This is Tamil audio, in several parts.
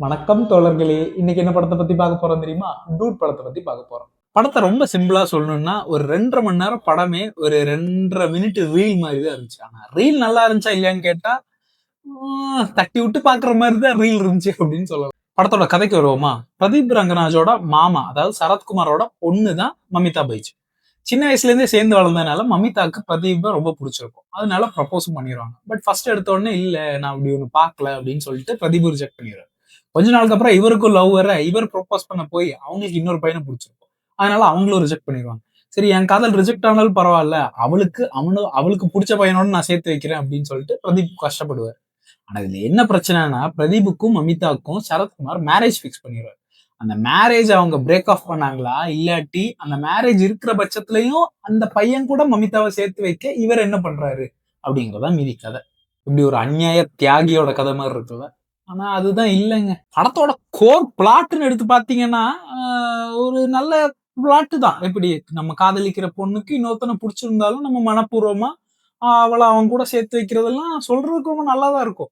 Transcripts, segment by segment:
வணக்கம் தோழர்களே. இன்னைக்கு என்ன படத்தை பத்தி பார்க்க போறோம் தெரியுமா? டூட் படத்தை பத்தி பார்க்க போறோம். படத்தை ரொம்ப சிம்பிளா சொல்லணும்னா ஒரு 2.5 மணி நேரம் படமே ஒரு 2.5 மினிட் ரீல் மாதிரி தான் இருந்துச்சு. ஆனா ரீல் நல்லா இருந்துச்சா இல்லையான்னு கேட்டா தட்டி விட்டு பாக்குற மாதிரி தான் ரீல் இருந்துச்சு அப்படின்னு சொல்லலாம். படத்தோட கதைக்கு வருவோமா? பிரதீப் ரங்கராஜோட மாமா, அதாவது சரத்குமாரோட பொண்ணு தான் மமிதா பைஜ். சின்ன வயசுல இருந்தே சேர்ந்து வளர்ந்ததுனால மமிதாக்கு பிரதீப் ரொம்ப பிடிச்சிருக்கும். அதனால ப்ரப்போஸும் பண்ணிடுவாங்க. பட் ஃபர்ஸ்ட் எடுத்த உடனே இல்ல நான் அப்படி ஒண்ணு பார்க்கல அப்படின்னு சொல்லிட்டு பிரதீப் ரிஜெக்ட் பண்ணிடுறாரு. கொஞ்ச நாளுக்கு அப்புறம் இவருக்கும் லவ் வர இவர் ப்ரொபோஸ் பண்ண போய் அவங்களுக்கு இன்னொரு பையனை பிடிச்சிருக்கும். அதனால அவங்களும் ரிஜெக்ட் பண்ணிடுவாங்க. சரி என் காதல் ரிஜெக்ட் ஆனாலும் பரவாயில்ல, அவளுக்கு பிடிச்ச பையனோட நான் சேர்த்து வைக்கிறேன் அப்படின்னு சொல்லிட்டு பிரதீப் கஷ்டப்படுவார். ஆனா இதுல என்ன பிரச்சனைனா பிரதீப்புக்கும் அமிதாவுக்கும் சரத்குமார் மேரேஜ் ஃபிக்ஸ் பண்ணிடுவார். அந்த மேரேஜ் அவங்க பிரேக் ஆஃப் பண்ணாங்களா இல்லாட்டி அந்த மேரேஜ் இருக்கிற பட்சத்துலயும் அந்த பையன் கூட மமிதாவை சேர்த்து வைக்க இவர் என்ன பண்றாரு அப்படிங்கறதா மீதி கதை. இப்படி ஒரு அந்நியாய தியாகியோட கதை மாதிரி இருக்குல்ல. ஆனா அதுதான் இல்லைங்க. படத்தோட கோர் பிளாட்னு எடுத்து பாத்தீங்கன்னா ஒரு நல்ல பிளாட்டு தான். எப்படி நம்ம காதலிக்கிற பொண்ணுக்கு இன்னொருத்தனை பிடிச்சிருந்தாலும் நம்ம மனப்பூர்வமா அவளை அவங்க கூட சேர்த்து வைக்கிறதெல்லாம் சொல்றதுக்கு ரொம்ப நல்லாதான் இருக்கும்.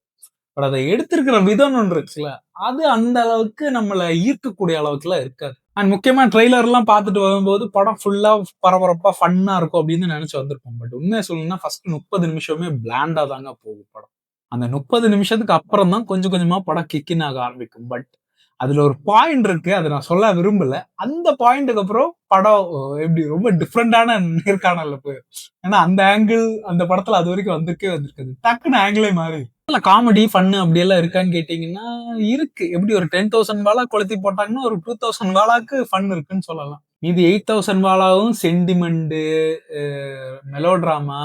பட் அதை எடுத்திருக்கிற விதம்னு ஒன்று இருக்குல்ல, அது அந்த அளவுக்கு நம்மள ஈர்க்கக்கூடிய அளவுக்குலாம் இருக்காது. அண்ட் முக்கியமா ட்ரெய்லர் எல்லாம் பார்த்துட்டு வரும்போது படம் ஃபுல்லா பரபரப்பா ஃபன்னா இருக்கும் அப்படின்னு நினைச்சு வந்திருப்போம். பட் உண்மையை சொல்லணும்னா ஃபர்ஸ்ட் 30 நிமிஷமே பிளாண்டா தாங்க போகும் படம். அந்த 30 நிமிஷத்துக்கு அப்புறம் தான் கொஞ்சம் கொஞ்சமா படம் கிக்கின் ஆக ஆரம்பிக்கும். பட் அதுல ஒரு பாயிண்ட் இருக்கு, அதை நான் சொல்ல விரும்பல. அந்த பாயிண்ட்டுக்கு அப்புறம் படம் எப்படி ரொம்ப டிஃப்ரெண்டான நேர்காணல்ல போயிடும். ஏன்னா அந்த ஆங்கிள் அந்த படத்துல அது வரைக்கும் வந்திருக்காது. டக்குன்னு ஆங்கிளே மாறி காமெடி ஃபன்னு அப்படி எல்லாம் இருக்கான்னு கேட்டீங்கன்னா இருக்கு. எப்படி ஒரு 10,000 வாலா கொளுத்தி போட்டாங்கன்னா ஒரு 2000 வாலாக்கு ஃபன் இருக்குன்னு சொல்லலாம். இது 8000 வாலாவும் சென்டிமெண்ட், மெலோ டிராமா,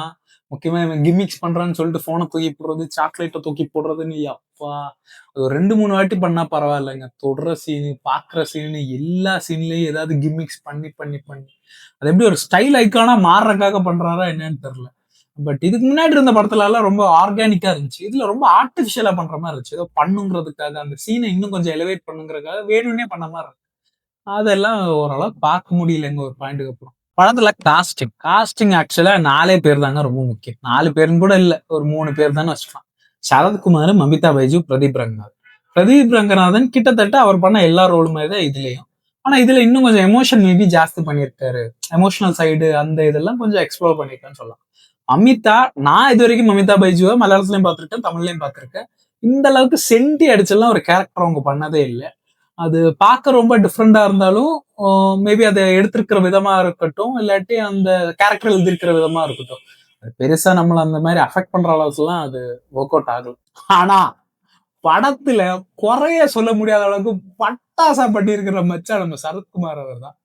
முக்கியமா இவன் கிமிக்ஸ் பண்றான்னு சொல்லிட்டு போனை தூக்கி போடுறது, சாக்லேட்டை தூக்கி போடுறதுன்னு அப்பா ஒரு 2-3 வாட்டி பண்ணா பரவாயில்லைங்க. தொடுற சீனு, பாக்குற சீனு, எல்லா சீன்லயும் ஏதாவது கிமிக்ஸ் பண்ணி பண்ணி பண்ணி அது எப்படி ஒரு ஸ்டைல் ஐக்கானா மாறுறதுக்காக பண்றாரா என்னன்னு தெரியல. பட் இதுக்கு முன்னாடி இருந்த படத்துல எல்லாம் ரொம்ப ஆர்கானிக்கா இருந்துச்சு. இதுல ரொம்ப ஆர்டிபிஷியலா பண்ற மாதிரி இருந்துச்சு. ஏதோ பண்ணுங்கிறதுக்காக அந்த சீனை இன்னும் கொஞ்சம் எலிவேட் பண்ணுங்கிறதுக்காக வேணும்னே பண்ண மாதிரி இருக்கு. அதெல்லாம் ஓரளவுக்கு பார்க்க முடியலங்க ஒரு பாயிண்ட்டுக்கு அப்புறம். படத்துல காஸ்டிங் ஆக்சுவலா 4 பேர் தாங்க ரொம்ப முக்கியம். 4 பேரும் கூட இல்ல, ஒரு 3 பேர் தானே வச்சுக்கலாம். சரத்குமார், மமிதா பைஜு, பிரதீப் ரங்கநாதன். பிரதீப் ரங்கநாதன் கிட்டத்தட்ட அவர் பண்ண எல்லா ரோலும் மாதிரி தான் இதுலயும். ஆனா இதுல இன்னும் கொஞ்சம் எமோஷன் மேபி ஜாஸ்தி பண்ணியிருக்காரு. எமோஷனல் சைடு அந்த இதெல்லாம் கொஞ்சம் எக்ஸ்ப்ளோர் பண்ணிருக்கான்னு சொல்லலாம். அமிதா, நான் இது வரைக்கும் மமிதா பைஜுவை மலையாளத்துலயும் பார்த்திருக்கேன், தமிழ்லயும் பார்த்திருக்கேன். இந்த அளவுக்கு சென்டி அடிச்செல்லாம் ஒரு கேரக்டர் அவங்க பண்ணதே இல்லை. அது பார்க்க ரொம்ப டிஃப்ரெண்டா இருந்தாலும் மேபி அதை எடுத்திருக்கிற விதமா இருக்கட்டும், இல்லாட்டி அந்த கேரக்டர் எழுதியிருக்கிற விதமா இருக்கட்டும், அது பெருசா நம்மள அந்த மாதிரி அஃபெக்ட் பண்ற அளவுக்குலாம் அது ஒர்க் அவுட் ஆகல. ஆனா படத்துல குறைய சொல்ல முடியாத அளவுக்கு பட்டாசா பண்ணியிருக்கிற மச்சான் நம்ம சரத்குமார் அவர் தான்.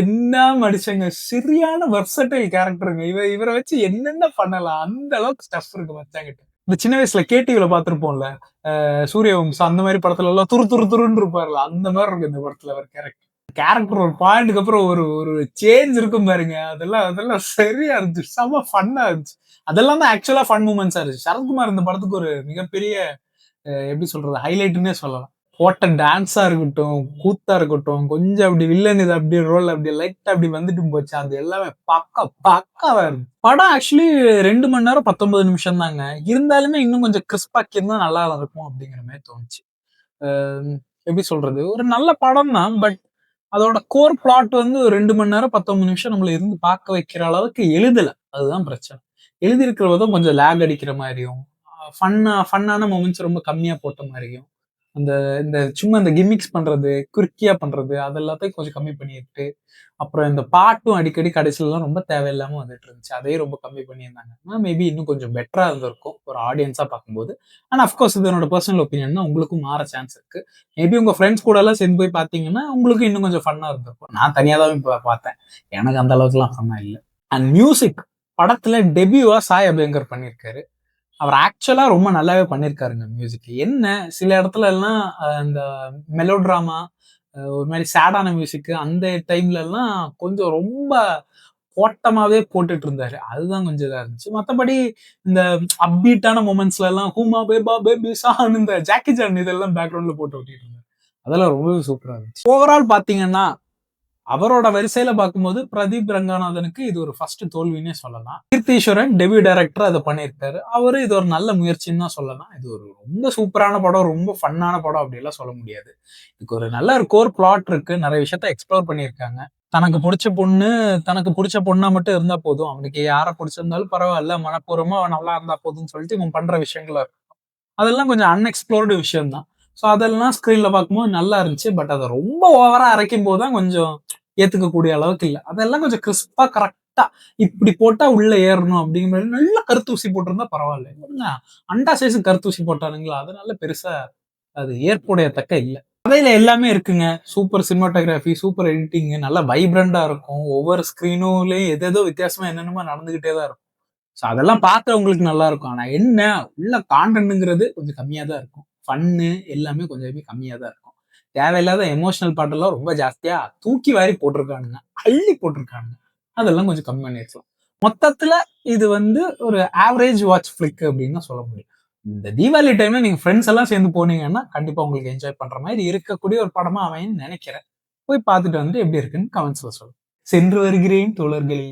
என்ன மனுஷங்க, சரியான வெர்சடைல் கேரக்டருங்க. இவரை வச்சு என்னென்ன பண்ணலாம், அந்த அளவுக்கு ஸ்டஃப் இருக்கு மச்சாங்கிட்ட. இந்த சின்ன வயசுல கேடிவில பாத்திருப்போம்ல, சூரியவம்சம் அந்த மாதிரி படத்துல எல்லாம் துரு துரு துருன்னு இருப்பாருல, அந்த மாதிரி இருக்கு இந்த படத்துல ஒரு கேரக்டர். கேரக்டர் ஒரு பாயிண்ட்க்கு அப்புறம் ஒரு ஒரு சேஞ்ச் இருக்கும் பாருங்க, அதெல்லாம் அதெல்லாம் சரியா இருந்துச்சு. செம ஃபன்னா இருந்துச்சு. அதெல்லாம் தான் ஆக்சுவலா ஃபன் மூமெண்ட்ஸா இருந்துச்சு. சரத்குமார் இந்த படத்துக்கு ஒரு மிகப்பெரிய எப்படி சொல்றது ஹைலைட்னே சொல்லலாம். போட்ட டான்ஸா இருக்கட்டும், கூத்தா இருக்கட்டும், கொஞ்சம் அப்படி வில்லன் இது அப்படி ரோல் அப்படி லைட்டா அப்படி வந்துட்டு போச்சு. அது எல்லாமே பக்காவா இருக்கு. படம் ஆக்சுவலி 2 மணி நேரம் 19 நிமிஷம் தாங்க. இருந்தாலுமே இன்னும் கொஞ்சம் கிறிஸ்பாக்கியிருந்தா நல்லா இருக்கும் அப்படிங்கிற மாதிரி தோணுச்சு. எப்படி சொல்றது, ஒரு நல்ல படம் தான். பட் அதோட கோர் பிளாட் வந்து 2 மணி நேரம் 19 நிமிஷம் நம்மள இருந்து பார்க்க வைக்கிற அளவுக்கு எழுதல. அதுதான் பிரச்சனை. எழுதியிருக்கிற விதம் கொஞ்சம் லேக் அடிக்கிற மாதிரியும், ஃபன்னான மொமெண்ட்ஸ் ரொம்ப கம்மியா போட்ட மாதிரியும், அந்த இந்த சும்மா இந்த கிம்மிக்ஸ் பண்றது, குறுக்கியா பண்றது அது எல்லாத்தையும் கொஞ்சம் கம்மி பண்ணிட்டு, அப்புறம் இந்த பாட்டும் அடிக்கடி கடைசிலலாம் ரொம்ப தேவையில்லாம வந்துட்டு இருந்துச்சு. அதையும் ரொம்ப கம்மி பண்ணியிருந்தாங்கன்னா, மேபி இன்னும் கொஞ்சம் பெட்டரா இருந்திருக்கும் ஒரு ஆடியன்ஸா பார்க்கும்போது. ஆனா அஃப்கோர்ஸ் இது என்னோட பெர்சனல் ஒப்பீனியன் தான். உங்களுக்கும் மாற சான்ஸ் இருக்கு. மேபி உங்க ஃப்ரெண்ட்ஸ் கூட எல்லாம் சேர்ந்து போய் பார்த்தீங்கன்னா, உங்களுக்கு இன்னும் கொஞ்சம் ஃபன்னா இருந்திருக்கும். நான் தனியா தான் போய் பார்த்தேன். எனக்கு அந்த அளவுக்குலாம் ஃபன்னா இல்ல. அண்ட் மியூசிக் படத்துல டெபியூவா சாய் அபியங்கர் பண்ணியிருக்காரு. அவர் ஆக்சுவலா ரொம்ப நல்லாவே பண்ணியிருக்காருங்க மியூசிக். என்ன சில இடத்துல எல்லாம் இந்த மெலோ டிராமா, ஒரு மாதிரி சேடான மியூசிக் அந்த டைம்ல எல்லாம் கொஞ்சம் ரொம்ப ஓட்டமாவே போட்டுட்டு இருந்தாரு. அதுதான் கொஞ்சம் இதா இருந்துச்சு. மத்தபடி இந்த அப்பீட்டான மொமெண்ட்ஸ்ல எல்லாம் ஹூமா பேபா பேபி சான் இந்த ஜாக்கி சான் இதெல்லாம் பேக்ரவுண்ட்ல போட்டு ஓட்டிட்டு இருந்தாரு. அதெல்லாம் ரொம்பவே சூப்பரா இருந்துச்சு. ஓவரால் பாத்தீங்கன்னா அவரோட வரிசையில பார்க்கும்போது பிரதீப் ரங்கநாதனுக்கு இது ஒரு ஃபர்ஸ்ட் தோல்வின்னே சொல்லலாம். கீர்த்தீஸ்வரன் டெபியூ டைரக்டர் அதை பண்ணியிருக்காரு. அவரு இது ஒரு நல்ல முயற்சின்னு தான் சொல்லலாம். இது ஒரு ரொம்ப சூப்பரான படம், ரொம்ப ஃபன்னான படம் அப்படிலாம் சொல்ல முடியாது. இதுக்கு ஒரு நல்ல ஒரு கோர் பிளாட் இருக்கு. நிறைய விஷயத்த எக்ஸ்ப்ளோர் பண்ணியிருக்காங்க. தனக்கு பிடிச்ச பொண்ணா மட்டும் இருந்தா போதும். அவனுக்கு யார பிடிச்சிருந்தாலும் பரவாயில்ல. மனப்பூர்வமா அவன் நல்லா இருந்தா போதும்னு சொல்லிட்டு இவன் பண்ற விஷயங்கள அதெல்லாம் கொஞ்சம் அன்எக்ஸ்ப்ளோர்டு விஷயம் தான். ஸோ அதெல்லாம் ஸ்க்ரீன்ல பார்க்கும்போது நல்லா இருந்துச்சு. பட் அத ரொம்ப ஓவரா அரைக்கும் போது தான் கொஞ்சம் ஏத்துக்கக்கூடிய அளவுக்கு இல்ல. அதெல்லாம் கொஞ்சம் கிறிஸ்பா கரெக்ட்டா இப்படி போட்டா உள்ள ஏறணும் அப்படிங்கிற மாரி நல்ல கருத்தூசி போட்டிருந்தா பரவால்ல. என்ன அண்டா சைஸ்க்கு கருத்தூசி போட்டானுங்களா, அதனால பெருசா அது ஏற்புடையத்தக்க இல்ல. கதையில எல்லாமே இருக்குங்க. சூப்பர் சினிமாட்டோகிராஃபி, சூப்பர் எடிட்டிங், நல்லா வைப்ரன்ட்டா இருக்கும். ஒவ்வொரு ஸ்க்ரீனுலயும் எதேதோ வித்தியாசமா என்னென்னமோ நடந்துகிட்டே தான் இருக்கும். ஸோ அதெல்லாம் பார்க்கிறவங்களுக்கு நல்லா இருக்கும். ஆனா என்ன, உள்ள கான்டென்ட்ங்கிறது கொஞ்சம் கம்மியா தான் இருக்கும். ஃபன்னு எல்லாமே கொஞ்சமே கம்மியா தான் இருக்கும். தேவையில்லாத எமோஷனல் பார்ட் எல்லாம் ரொம்ப ஜாஸ்தியா தூக்கி வாரி போட்டிருக்கானுங்க. அள்ளி போட்டிருக்கானுங்க. அதெல்லாம் கொஞ்சம் கம்மி பண்ணி வச்சுக்கலாம். மொத்தத்துல இது வந்து ஒரு ஆவரேஜ் வாட்ச் ஃபிளிக் அப்படின்னு தான் சொல்ல முடியும். இந்த தீபாவளி டைம்ல நீங்க ஃப்ரெண்ட்ஸ் எல்லாம் சேர்ந்து போனீங்கன்னா, கண்டிப்பா உங்களுக்கு என்ஜாய் பண்ற மாரி இருக்கக்கூடிய ஒரு படமா அமையும்னு நெனைக்கிறேன். போய் பார்த்துட்டு வந்துட்டு எப்படி இருக்குன்னு கமெண்ட்ஸ்ல சொல்லுங்க. சென்று வருகிறேன் தோழர்களே.